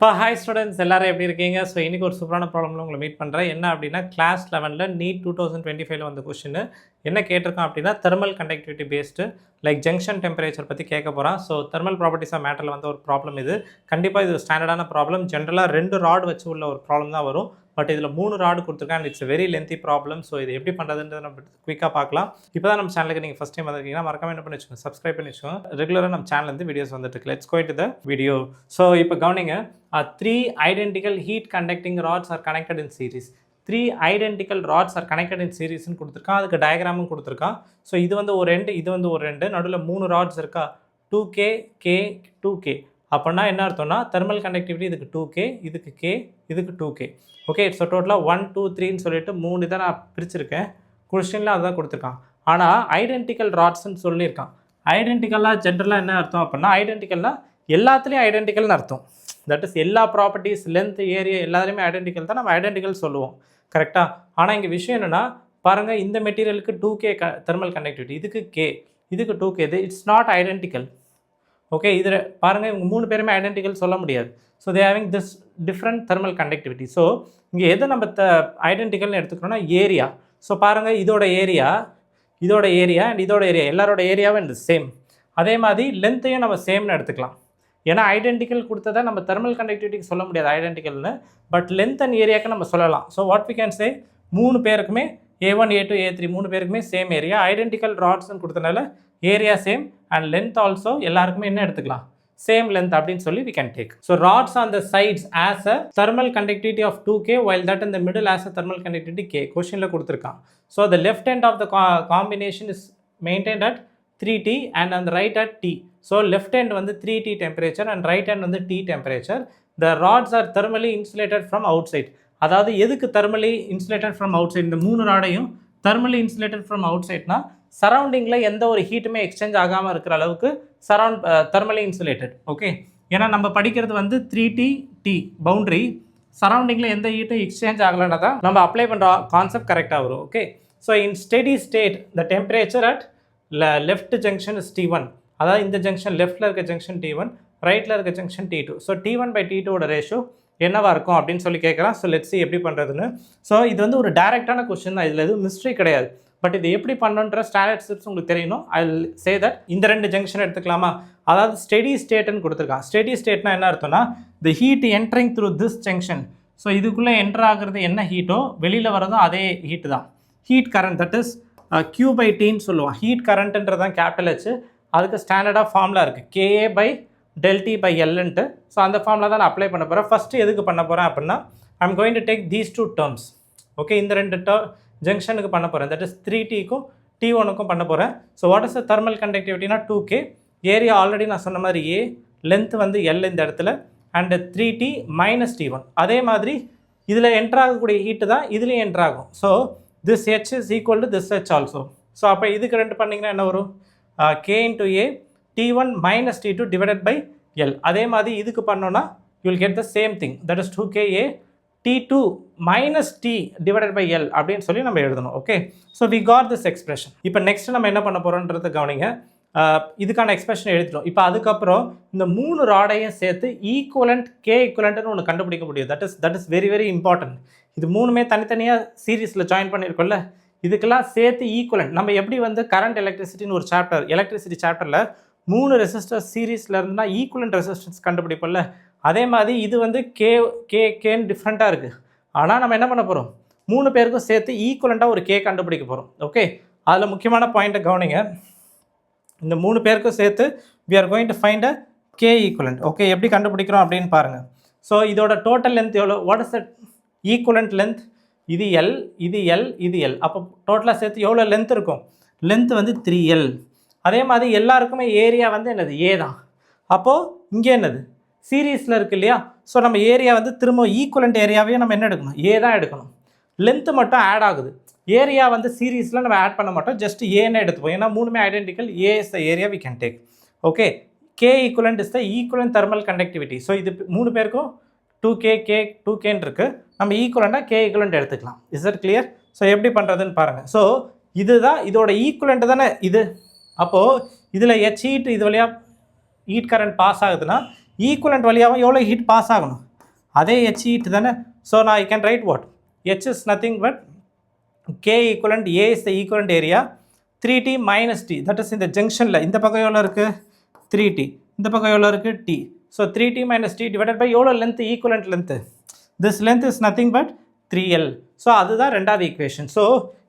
Hi students எல்லாரும் எப்படி இருக்கீங்க? ஸோ இன்றைக்கி ஒரு சூப்பரான ப்ராப்ளமில் உங்களை மீட் பண்ணுறேன். என்ன அப்படின்னா கிளாஸ் 11ல் நீட் 2025 வந்த கொஷின் என்ன கேட்டிருக்கோம் அப்படின்னா thermal conductivity based like junction temperature பற்றி கேட்க போகிறான். ஸோ தெர்மல் ப்ராப்பர்ட்டிஸ் ஆஃப் மேட்டரில் வந்த ஒரு ப்ராப்ளம் இது. கண்டிப்பாக இது ஸ்டாண்டர்டான ப்ராப்ளம். ஜென்ரலாக 2 ராட் வச்சு உள்ள ஒரு ப்ராப்ளம் தான் வரும். பட் இதில் 3 ராடு கொடுத்துருக்கேன் and it's very lengthy problem. So இது எப்படி பண்ணுறதுன்றதை நம்ம குயிக்காக பார்க்கலாம். இப்போ தான் நம்ம சேனலுக்கு நீங்கள் ஃபஸ்ட் டைம் வந்திருக்கீங்கன்னா மறக்காம என்ன பண்ணி வச்சுக்கோங்க, சப்ஸ்கிரைப் பண்ணி வச்சுக்கோங்க. ரெகுலராக நம்ம சேனல்லேருந்து வீடியோஸ் வந்துட்டு இருக்கு. Let's go to the video. So இப்போ கவனிங்க, 3 identical heat conducting rods are connected in series. 3 identical rods are connected in series ன்னு கொடுத்துருக்கான். அதுக்கு டயக்ராமும் கொடுத்துருக்கான். ஸோ இது வந்து ஒரு எண்டு, இது வந்து ஒரு எண்டு, நடுவில் 3 ராட்ஸ் இருக்கா, 2K, K, 2K. அப்படின்னா என்ன அர்த்தம்னா தெர்மல் கண்டக்டிவிட்டி இதுக்கு 2K, இதுக்கு K, இதுக்கு 2K. ஓகே, ஸோ டோட்டலாக 1, 2, 3ன்னு சொல்லிட்டு 3 தான் நான் பிரிச்சிருக்கேன். கொஸ்டினில் அதுதான் கொடுத்துருக்கான். ஆனால் ஐடென்டிக்கல் ராட்ஸ்ன்னு சொல்லியிருக்கான். ஐடென்டிக்கலாக ஜென்ரலாக என்ன அர்த்தம் அப்படின்னா ஐடென்டிக்கல்னால் எல்லாத்துலேயும் ஐடென்டிக்கல்னு அர்த்தம். தட் இஸ் எல்லா ப்ராப்பர்ட்டிஸ், லென்த், ஏரியா எல்லாருமே ஐடென்டிக்கல் தான் நம்ம ஐடென்டிக்கல் சொல்லுவோம். கரெக்டாக? ஆனால் இங்கே விஷயம் என்னென்னா பாருங்கள், இந்த மெட்டீரியலுக்கு 2K தெர்மல் கண்டக்டிவிட்டி, இதுக்கு K, இதுக்கு 2K. It's not identical. Okay, இதில் பாருங்கள் இவங்க 3 பேருமே ஐடென்டிக்கல் சொல்ல முடியாது. So they having this different thermal conductivity. So இங்கே எதை நம்ம ஐடென்டிக்கல்னு எடுத்துக்கணும்னா ஏரியா. ஸோ பாருங்கள் இதோட ஏரியா அண்ட் இதோட ஏரியா எல்லாரோட ஏரியாவும் இந்த சேம். அதே மாதிரி லென்த்தையும் நம்ம சேம்னு எடுத்துக்கலாம். ஏன்னா ஐடென்டிக்கல் கொடுத்ததை நம்ம தெர்மல் கண்டக்டிவிட்டிக்கு சொல்ல முடியாது ஐடென்டிக்கல்னு, பட் லென்த் அண்ட் ஏரியாவுக்கு நம்ம சொல்லலாம். So what we can say, 3 பேருக்குமே A1, A2, A3 3 பேருக்குமே சேம் ஏரியா. ஐடென்டிக்கல் ராட்ஸ்ன்னு கொடுத்தனால area same and length also எல்லாருக்குமே என்ன எடுத்துக்கலாம், சேம் லென்த் அப்படின்னு சொல்லி we can take. So rods on the sides as a thermal conductivity of 2K while that in the middle as a thermal conductivity K. Questionல கொடுத்துருக்கான். So the left end of the combination is maintained at 3T and on the right at T. So left end வந்து 3T temperature and right end வந்து T temperature. The rods are thermally insulated from outside. அதாவது எதுக்கு thermally insulated from outside? இந்த 3 ராடையும் thermally insulated from outsideனா சரௌண்டிங்கில் எந்த ஒரு ஹீட்டுமே exchange ஆகாமல் இருக்கிற அளவுக்கு தெர்மலி இன்சுலேட்டட். ஓகே, ஏன்னா நம்ம படிக்கிறது வந்து 3T பவுண்ட்ரி, சரௌண்டிங்கில் எந்த ஹீட்டும் எக்ஸ்சேஞ்ச் ஆகலைன்னா தான் நம்ம அப்ளை பண்ணுற கான்செப்ட் கரெக்டாக வரும். Okay, so in steady state the temperature at left junction is T1. அதாவது இந்த ஜங்ஷன் லெஃப்ட்டில் இருக்க ஜங்ஷன் T1, ரைட்டில் இருக்க junction T2. So T1/T2 ratio என்னவா இருக்கும் அப்படின்னு சொல்லி கேட்குறான். ஸோ லெட்ஸ் see எப்படி பண்ணுறதுன்னு. ஸோ இது வந்து ஒரு டைரக்டான கொஸ்டின் தான், இதில் எதுவும் மிஸ்ட்ரி கிடையாது. பட் இது எப்படி பண்ணணுன்ற ஸ்டாண்டர்ட் ஸ்டெப்ஸ் உங்களுக்கு தெரியணும். ஐ வில் சே தட் இந்த 2 ஜங்ஷன் எடுத்துக்கலாமா, அதாவது ஸ்டெடி ஸ்டேட்னு கொடுத்துருக்கான். ஸ்டெடி ஸ்டேட்னா என்ன அர்த்தம்னா the heat entering through this junction. So இதுக்குள்ளே என்டர் ஆகிறது என்ன ஹீட்டோ வெளியில் வரதும் அதே ஹீட்டு தான். ஹீட் கரண்ட் தட் இஸ் Q/Tன்னு சொல்லுவோம். ஹீட் கரண்ட்டுன்றதான் கேபிட்டல் H. அதுக்கு ஸ்டாண்டர்டாக ஃபார்முலா இருக்குது KA/ΔT/Lன்ட்டு. ஸோ அந்த ஃபார்முலா தான் நான் அப்ளை பண்ண போகிறேன். ஃபஸ்ட்டு எதுக்கு பண்ண போகிறேன் அப்படின்னா I am going to take these 2 terms. Okay, இந்த 2 ஜங்ஷனுக்கு பண்ண போகிறேன். தட் இஸ் 3Tக்கும் T1க்கும் பண்ண போகிறேன். So what is the thermal கண்டக்டிவிட்டினா 2K. ஏரியா ஆல்ரெடி நான் சொன்ன மாதிரி A, லென்த் வந்து L இந்த இடத்துல, அண்டு 3T - T1. அதே மாதிரி இதில் என்ட்ரு ஆகக்கூடிய ஹீட்டு தான் இதுலேயும் என்ட்ரு ஆகும். So this H is equal to this H also. So அப்போ இதுக்கு 2 பண்ணிங்கன்னா என்ன வரும், K × A T1 - T2 / L. அதே மாதிரி இதுக்கு பண்ணோன்னா you will get the same thing, that is 2KA T2 - T / L அப்படின்னு சொல்லி நம்ம எழுதணும். Okay, so we got this expression. இப்போ நெக்ஸ்ட் நம்ம என்ன பண்ண போகிறோன்றதை கவனிங்க. இதுக்கான எக்ஸ்பிரஷன் எழுதிட்டோம். இப்போ அதுக்கப்புறம் இந்த 3 ராடையும் சேர்த்து ஈக்குவலண்ட் K ஈக்குவலண்ட்னு ஒன்று கண்டுபிடிக்க முடியும். That is very very important. இது 3மே தனித்தனியாக சீரீஸில் ஜாயின் பண்ணியிருக்கோம்ல, இதுக்கெல்லாம் சேர்த்து ஈக்குவலண்ட். நம்ம எப்படி வந்து கரண்ட் எலக்ட்ரிசிட்டின்னு ஒரு சாப்டர், எலக்ட்ரிசிட்டி சாப்டரில் 3 ரெசிஸ்டர் சீரீஸில் இருந்தால் ஈக்குவலண்ட் ரெசிஸ்டன்ஸ் கண்டுபிடிப்போம்ல, அதே மாதிரி இது வந்து கேன்னு டிஃப்ரெண்ட்டாக இருக்குது. ஆனால் நம்ம என்ன பண்ண போகிறோம், 3 பேருக்கும் சேர்த்து ஈக்குவலண்ட்டாக ஒரு K கண்டுபிடிக்க போகிறோம். ஓகே, அதில் முக்கியமான பாயிண்ட்டை கவனிங்க. இந்த 3 பேருக்கும் சேர்த்து we are going to find a K equivalent. Okay, எப்படி கண்டுபிடிக்கிறோம் அப்படின்னு பாருங்கள். ஸோ இதோட டோட்டல் லென்த் எவ்வளோ, what is the equivalent length, இது L, இது L, இது L. அப்போ டோட்டலாக சேர்த்து எவ்வளோ லென்த் இருக்கும், லென்த் வந்து 3L. அதே மாதிரி எல்லாருக்குமே ஏரியா வந்து என்னது A தான். அப்போது இங்கே என்னது சீரீஸில் இருக்குது இல்லையா, ஸோ நம்ம ஏரியா வந்து திரும்ப ஈக்குவலண்ட் ஏரியாவே நம்ம என்ன எடுக்கணும், A தான் எடுக்கணும். லென்த்து மட்டும் ஆட் ஆகுது, ஏரியா வந்து சீரீஸில் நம்ம ஆட் பண்ண மாட்டோம், ஜஸ்ட் ஏன்னு எடுத்துப்போம். ஏன்னா 3மே identical. A is the area we can take. Okay, K equivalent is the equivalent thermal conductivity. So இது 3 பேருக்கும் 2Kன்னு இருக்குது. நம்ம ஈக்குவலண்ட்டாக K ஈக்குவலண்ட் எடுத்துக்கலாம். Is that clear? ஸோ எப்படி பண்ணுறதுன்னு பாருங்கள். ஸோ இதுதான் இதோட ஈக்குவலண்ட் தானே இது. அப்போது இதில் H ஹீட் இது வழியாக ஹீட் கரண்ட் பாஸ் ஆகுதுன்னா ஈக்குவலண்ட் வழியாகவும் எவ்வளோ ஹீட் பாஸ் ஆகணும், அதே ஹெச் ஹீட் தானே. ஸோ நான் I can write what, H is nothing but K equivalent, A is the equivalent area, 3T minus T, that is இந்த ஜங்ஷனில் இந்த பக்கம் எவ்வளோ இருக்குது 3T, இந்த பக்கம் எவ்வளோ இருக்குது T. So 3T minus T divided by எவ்வளோ length, equivalent length, this length is nothing but 3L. So அதுதான் ரெண்டாவது ஈக்குவேஷன். ஸோ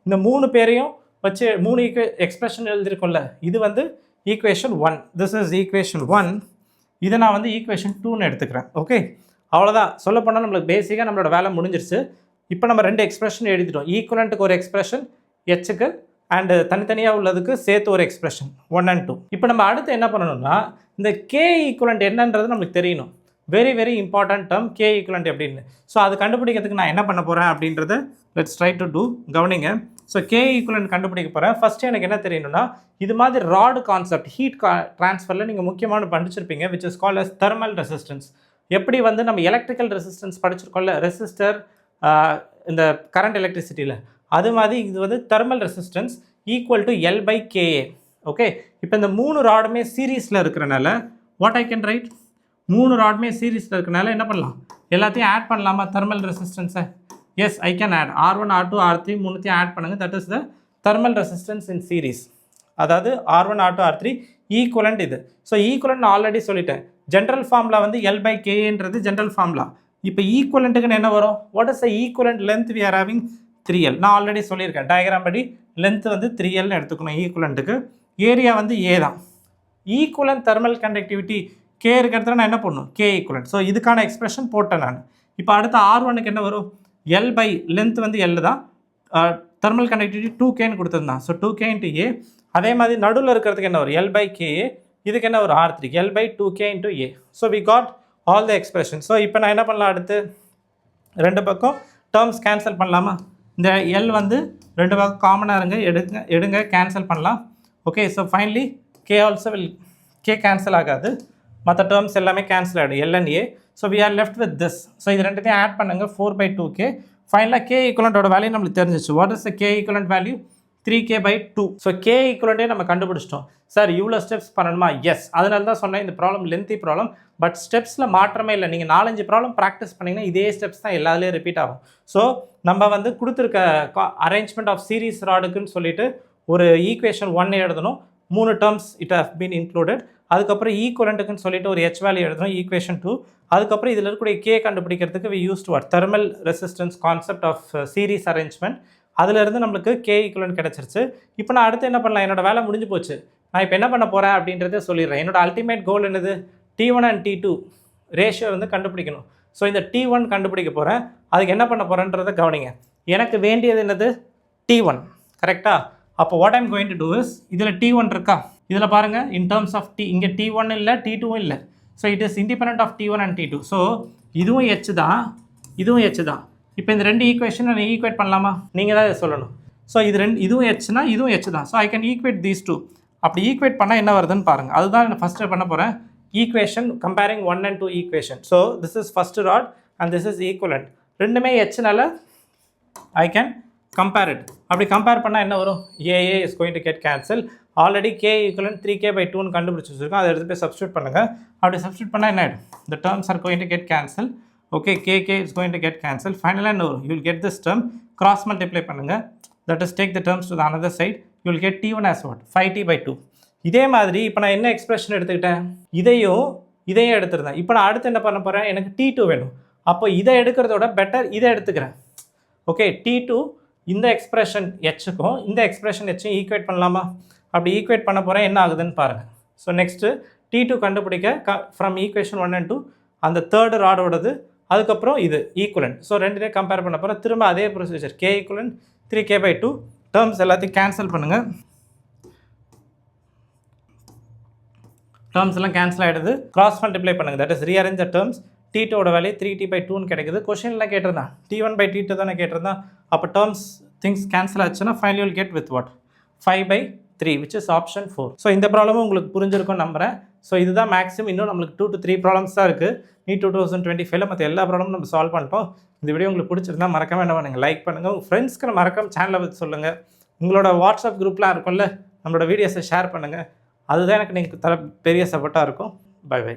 இந்த மூணு பேரையும் வச்சு மூணு எக்ஸ்பிரஷன் எழுதிருக்கோம்ல, இது வந்து ஈக்குவேஷன் 1, திஸ் இஸ் ஈக்குவேஷன் 1. இதை நான் வந்து ஈக்குவேஷன் 2ன்னு எடுத்துக்கிறேன். ஓகே, அவ்வளோதான். சொல்ல போனால் நம்மளுக்கு பேசிக்காக நம்மளோட வேலை முடிஞ்சிருச்சு. இப்போ நம்ம ரெண்டு எக்ஸ்பிரஷன் எழுதிட்டோம், ஈக்குவலண்ட்டுக்கு ஒரு எக்ஸ்பிரஷன், ஹெச்சுக்கு அண்டு தனித்தனியாக உள்ளதுக்கு சேர்த்து ஒரு எக்ஸ்பிரஷன் 1 and 2. இப்போ நம்ம அடுத்து என்ன பண்ணணும்னா, இந்த கே ஈக்குவலண்ட் என்னன்றது நம்மளுக்கு தெரியணும். Very very important term K equivalent எப்படின்னு. ஸோ அது கண்டுபிடிக்கிறதுக்கு நான் என்ன பண்ண போகிறேன் அப்படின்றத லெட்ஸ் ட்ரை டு டூ. கவனிங்க. ஸோ கே ஈக்குவலண்ட் கண்டுபிடிக்க போகிறேன். ஃபஸ்ட்டு எனக்கு என்ன தெரியணும்னா, இது மாதிரி ராடு கான்செப்ட் ஹீட் ட்ரான்ஸ்ஃபரில் நீங்கள் முக்கியமான படிச்சிருப்பீங்க, which is called as thermal resistance. எப்படி வந்து நம்ம எலக்ட்ரிக்கல் ரெசிஸ்டன்ஸ் படிச்சிருக்கோம்ல, ரெசிஸ்டர் இந்த கரண்ட் எலக்ட்ரிசிட்டியில், அது மாதிரி இது வந்து thermal resistance equal to L by KA. Okay, இப்போ இந்த மூணு ராடுமே சீரீஸில் இருக்கிறனால வாட் ஐ கேன் ரைட், மூணு ராடுமே சீரீஸில் இருக்கிறனால என்ன பண்ணலாம், எல்லாத்தையும் ஆட் பண்ணலாமா தெர்மல் ரெசிஸ்டன்ஸை? Yes, I can add R1 R2 R3 மூணுத்தையும் ஆட் பண்ணுங்கள். That is the thermal resistance in series. அதாவது R1 R2 R3 ஈக்குவலண்ட் இது. ஸோ ஈக்குவலண்ட் ஆல்ரெடி சொல்லிட்டேன், ஜென்ரல் ஃபார்முலா வந்து L by KAன்றது ஜென்ரல் ஃபார்முலா. இப்போ ஈக்குவலண்ட்டுக்குன்னு என்ன வரும், what is the equivalent length we are having 3L. நான் ஆல்ரெடி சொல்லியிருக்கேன் டயக்ராம் படி, லென்த் வந்து 3Lன்னு எடுத்துக்கணும் ஈக்குவலண்ட்டுக்கு. ஏரியா வந்து A தான். ஈக்குவலண்ட் தெர்மல் கண்டக்டிவிட்டி K இருக்கிறதுல நான் என்ன பண்ணணும், K ஈக்குவலண்ட். ஸோ இதுக்கான எக்ஸ்பிரஷன் போட்டேன் நான். இப்போ அடுத்த R1க்கு என்ன வரும், L by லென்த் வந்து L தான், தெர்மல் கண்டக்டிவிட்டி 2Kன்னு கொடுத்துருந்தான். So 2K into A. அதே மாதிரி நடுவில் இருக்கிறதுக்கு என்ன வரும், L by KA. இதுக்கு என்ன ஒரு R3, L by 2K into A. So we got all the expression. So இப்போ நான் என்ன பண்ணலாம், அடுத்து ரெண்டு பக்கம் டேர்ம்ஸ் கேன்சல் பண்ணலாமா? இந்த L வந்து ரெண்டு பக்கம் காமனாக எடுங்க கேன்சல் பண்ணலாம். Okay, so finally K also will, K cancel ஆகாது, மற்ற டேர்ம்ஸ் எல்லாமே கேன்சல் ஆகிடும் L and A. So we are left with this. So இது ரெண்டுத்தையும் ஆட் பண்ணுங்கள், 4 by 2K. ஃபைனலாக K ஈக்குவலண்ட்டோட வேல்யூ நம்மளுக்கு தெரிஞ்சிச்சு. What is the K equivalent value, 3K by 2. So K ஈக்குவலண்ட்டே நம்ம கண்டுபிடிச்சிட்டோம். சார் இவ்வளோ ஸ்டெப்ஸ் பண்ணணுமா? எஸ், அதனால தான் சொன்னேன் இந்த ப்ராப்ளம் லென்த்தி ப்ராப்ளம், பட் ஸ்டெப்ஸில் மாற்றமே இல்லை. நீங்கள் 4-5 ப்ராப்ளம் ப்ராக்டிஸ் பண்ணிங்கன்னா இதே ஸ்டெப்ஸ் தான் எல்லாத்துலேயும் ரிப்பீட் ஆகும். ஸோ நம்ம வந்து கொடுத்துருக்க அரேஞ்ச்மெண்ட் ஆஃப் சீரீஸ் ராடுக்குன்னு சொல்லிட்டு ஒரு ஈக்குவேஷன் 1 எழுதணும், 3 terms it have been included. அதுக்கப்புறம் ஈக்குவலண்ட்டுக்குன்னு சொல்லிட்டு ஒரு H வேல்யூ எழுதணும், ஈக்குவேஷன் 2. அதுக்கப்புறம் இதில் இருக்கக்கூடிய K கண்டுபிடிக்கிறதுக்கு we use to what, thermal resistance concept of series arrangement. அதிலிருந்து நம்மளுக்கு K ஈக்குவலண்ட் கிடச்சிருச்சு. இப்போ நான் அடுத்து என்ன பண்ணலாம், என்னோட வேலை முடிஞ்சு போச்சு. நான் இப்போ என்ன பண்ண போகிறேன் அப்படின்றத சொல்லிடுறேன். என்னோட அல்டிமேட் கோல் என்னது, T1 and T2 ரேஷியோ வந்து கண்டுபிடிக்கணும். ஸோ இந்த T1 கண்டுபிடிக்க போகிறேன். அதுக்கு என்ன பண்ண போகிறேன்றதை கவனிங்க. எனக்கு வேண்டியது என்னது, T1, கரெக்டாக? அப்போ what I'm going to do is, இதில் T1 இருக்கா, இதில் பாருங்கள், இன் டேர்ம்ஸ் ஆஃப் T, இங்கே T1 இல்லை T2வும் இல்லை. So it is independent of T1 and T2. So இதுவும் H தான், இதுவும் H தான். இப்போ இந்த ரெண்டு ஈக்குவேஷனை நான் ஈக்குவேட் பண்ணலாமா, நீங்கள் தான் இதை சொல்லணும். ஸோ இதுவும் Hனா இதுவும் H தான். So I can equate these two. அப்படி ஈக்குவேட் பண்ணால் என்ன வருதுன்னு பாருங்கள். அதுதான் நான் ஃபஸ்ட்டு பண்ண போகிறேன். Equation comparing 1 and 2 equation. So this is first rod and this is equivalent. ரெண்டுமே Hனால ஐ கேன் கம்பேர் இட். அப்படி கம்பேர் பண்ணால் என்ன வரும், AA is going to get cancel. Already K equivalent 3K by 2ன்னு கண்டுபிடிச்சி வச்சுருக்கோம், அதை எடுத்து போய் சப்ஸ்டியூட் பண்ணுங்கள். அப்படி சப்ஸ்டியூட் பண்ணால் என்ன ஆகிடும், the terms are going to get cancel. Okay, KK is going to get cancelled. Finally என்ன வரும், you will get this term, cross multiply பண்ணுங்கள். That is take the terms to the another side. You will get T1 as what, 5T by 2. இதே மாதிரி இப்போ நான் என்ன expression எடுத்துக்கிட்டேன், இதையும் எடுத்துருந்தேன். இப்போ நான் அடுத்து என்ன பண்ண போகிறேன், எனக்கு T2 வேணும். அப்போ இதை எடுக்கிறதோட பெட்டர் இதை எடுத்துக்கிறேன். ஓகே, T2 இந்த எக்ஸ்பிரஷன் Hக்கும் இந்த எக்ஸ்பிரஷன் Hயும் ஈக்குவேட் பண்ணலாமா? அப்படி ஈக்குவேட் பண்ண போகிறேன், என்ன ஆகுதுன்னு பாருங்கள். ஸோ நெக்ஸ்ட்டு T2 கண்டுபிடிக்க ஃப்ரம் ஈக்குவேஷன் 1 and 2 அந்த தேர்டு ராடோடது, அதுக்கப்புறம் இது ஈக்குவலண்ட். ஸோ ரெண்டுமே கம்பேர் பண்ண போகிறேன். திரும்ப அதே procedure, K equivalent 3K by 2. Terms எல்லாத்தையும் கேன்சல் பண்ணுங்கள். டேர்ம்ஸ் எல்லாம் கேன்சல் ஆகிடுது. கிராஸ் மல்டிப்ளை பண்ணுங்கள். That is rearrange the terms. T2ஓட வேல்யூ 3T by 2ன்னு கிடைக்குது. கொஷின்லாம் கேட்டிருந்தான் T1 by T2 தானே கேட்டிருந்தான். அப்போ டேர்ம்ஸ் திங்ஸ் கேன்சல் ஆச்சுன்னா finally will get with what, 5 by 3 which is option 4. So இந்த ப்ராப்ளமும் உங்களுக்கு புரிஞ்சிருக்கும் நம்புகிறேன். ஸோ இதுதான் மேக்ஸிமம். இன்னும் நம்மளுக்கு 2 to 3 ப்ராப்ளம்ஸ் தான் இருக்குது நீட் 2025. மற்ற எல்லா ப்ராப்ளமும் நம்ம சால்வ் பண்ணிட்டோம். இந்த வீடியோ உங்களுக்கு பிடிச்சிருந்தா மறக்காம என்ன பண்ணுங்கள், லைக் பண்ணுங்கள். உங்கள் ஃப்ரெண்ட்ஸ்க்கு மறக்காம சேனலை பற்றி சொல்லுங்கள். உங்களோட வாட்ஸ்அப் குரூப்லாம் இருக்கும்ல, நம்மளோட வீடியோஸை ஷேர் பண்ணுங்கள். அதுதான் எனக்கு நீங்கள் தர பெரிய சப்போர்ட்டாக இருக்கும். Bye by.